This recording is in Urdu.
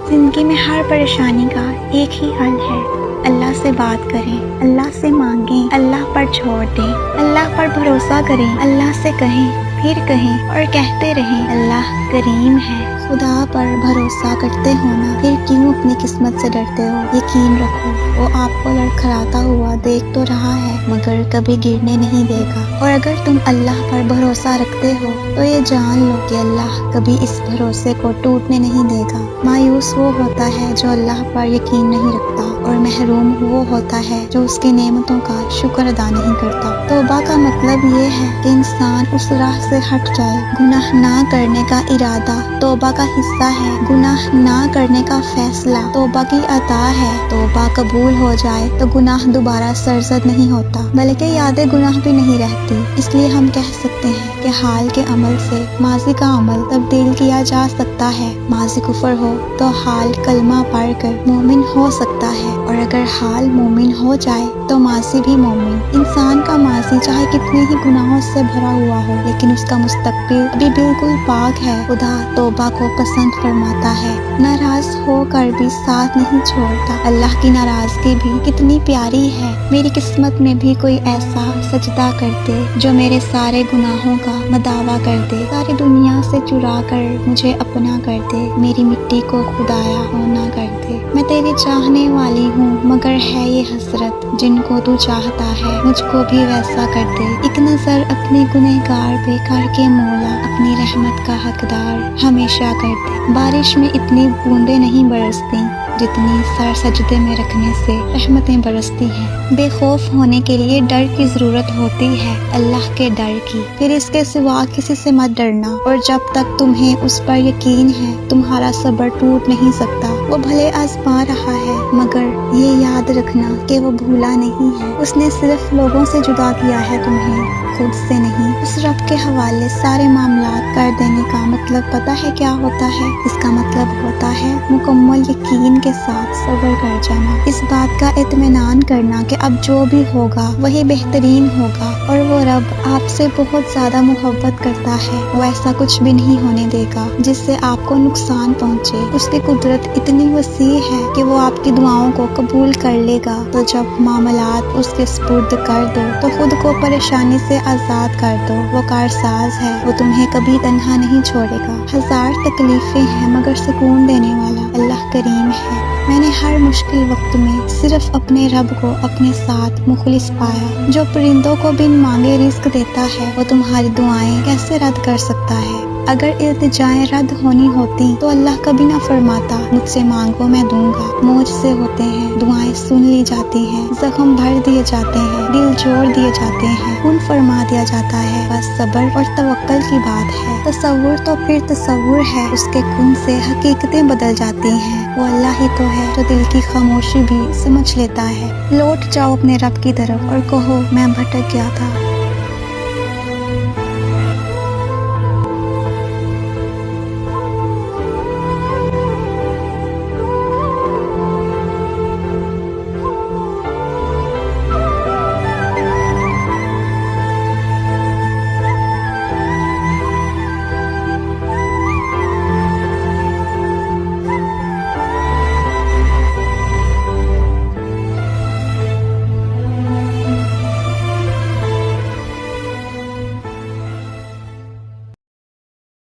زندگی میں ہر پریشانی کا ایک ہی حل ہے، اللہ سے بات کریں، اللہ سے مانگیں، اللہ پر چھوڑ دیں، اللہ پر بھروسہ کریں، اللہ سے کہیں، پھر کہیں اور کہتے رہیں اللہ کریم ہے۔ خدا پر بھروسہ کرتے ہو نا، پھر کیوں اپنی قسمت سے ڈرتے ہو؟ یقین رکھو وہ آپ کو لڑکھڑاتا ہوا دیکھ تو رہا ہے مگر کبھی گرنے نہیں دے گا۔ اور اگر تم اللہ پر بھروسہ رکھتے ہو تو یہ جان لو کہ اللہ کبھی اس بھروسے کو ٹوٹنے نہیں دے گا۔ مایوس وہ ہوتا ہے جو اللہ پر یقین نہیں رکھتا، اور محروم وہ ہوتا ہے جو اس کی نعمتوں کا شکر ادا نہیں کرتا۔ توبہ کا مطلب یہ ہے کہ انسان اس راہ سے ہٹ جائے۔ گناہ نہ کرنے کا ارادہ توبہ کا حصہ ہے، گناہ نہ کرنے کا فیصلہ توبہ کی عطا ہے۔ توبہ قبول ہو جائے تو گناہ دوبارہ سرزد نہیں ہوتا، بلکہ یاد گناہ بھی نہیں رہتی۔ اس لیے ہم کہہ سکتے ہیں کہ حال کے عمل سے ماضی کا عمل تبدیل کیا جا سکتا ہے۔ ماضی کفر ہو تو حال کلمہ پڑھ کر مومن ہو سکتا ہے، اور اگر حال مومن ہو جائے تو ماضی بھی مومن۔ انسان کا ماضی چاہے کتنے ہی گناہوں سے بھرا ہوا ہو، لیکن اس کا مستقبل ابھی بالکل پاک ہے۔ خدا توبہ کو پسند فرماتا ہے، ناراض ہو کر بھی ساتھ نہیں چھوڑتا۔ اللہ کی ناراضگی بھی کتنی پیاری ہے۔ میری قسمت میں بھی کوئی ایسا سجدہ کر دے جو میرے سارے گناہوں کا مداوا کر دے، ساری دنیا سے چرا کر مجھے اپنا کر دے، میری مٹی کو خدایا ہونا کر دے۔ میں تیری چاہنے والی ہوں مگر ہے یہ حسرت، جن کو تو چاہتا ہے مجھ کو بھی ویسا کر دے۔ ایک نظر اپنے گنہگار پہ کر کے مولا، اپنی رحمت کا حقدار ہمیشہ کر دے۔ بارش میں اتنی بوندیں نہیں برستی جتنی سر سجدے میں رکھنے سے رحمتیں برستی ہیں۔ بے خوف ہونے کے لیے ڈر کی ضرورت ہوتی ہے، اللہ کے ڈر کی، پھر اس کے سوا کسی سے مت ڈرنا۔ اور جب تک تمہیں اس پر یقین ہے تمہارا صبر ٹوٹ نہیں سکتا۔ وہ بھلے آزما رہا ہے مگر یہ یاد رکھنا کہ وہ بھولا نہیں ہے۔ اس نے صرف لوگوں سے جدا کیا ہے تمہیں، خود سے نہیں۔ اس رب کے حوالے سارے معاملات کر دینے کا مطلب پتہ ہے کیا ہوتا ہے؟ اس کا مطلب ہوتا ہے مکمل یقین کے ساتھ صبر کر جانا، اس بات کا اطمینان کرنا کہ اب جو بھی ہوگا وہی بہترین ہوگا، اور وہ رب آپ سے بہت زیادہ محبت کرتا ہے۔ وہ ایسا کچھ بھی نہیں ہونے دے گا جس سے آپ کو نقصان پہنچے۔ اس کی قدرت اتنی وسیع ہے کہ وہ آپ کی دعاؤں کو قبول کر لے گا۔ تو جب معاملات اس کے سپرد کر دو تو خود کو پریشانی سے آزاد کر دو۔ وہ کارساز ہے، وہ تمہیں کبھی تنہا نہیں چھوڑے گا۔ ہزار تکلیفیں ہیں مگر سکون دینے والا اللہ کریم ہے۔ میں نے ہر مشکل وقت میں صرف اپنے رب کو اپنے ساتھ مخلص پایا، جو پرندوں کو بن مانگے رزق دیتا ہے۔ وہ تمہاری دعائیں کیسے رد کر سکتا ہے؟ اگر التجائیں رد ہونی ہوتی تو اللہ کبھی نہ فرماتا مجھ سے مانگو میں دوں گا۔ موج سے ہوتے ہیں، دعائیں سن لی جاتی ہیں، زخم بھر دیے جاتے ہیں، دل جوڑ دیے جاتے ہیں، خون فرما دیا جاتا ہے۔ بس صبر اور توکل کی بات ہے۔ تصور تو پھر تصور ہے، اس کے کن سے حقیقتیں بدل جاتی ہیں۔ وہ اللہ ہی تو ہے جو دل کی خاموشی بھی سمجھ لیتا ہے۔ لوٹ جاؤ اپنے رب کی طرف اور کہو میں بھٹک گیا تھا،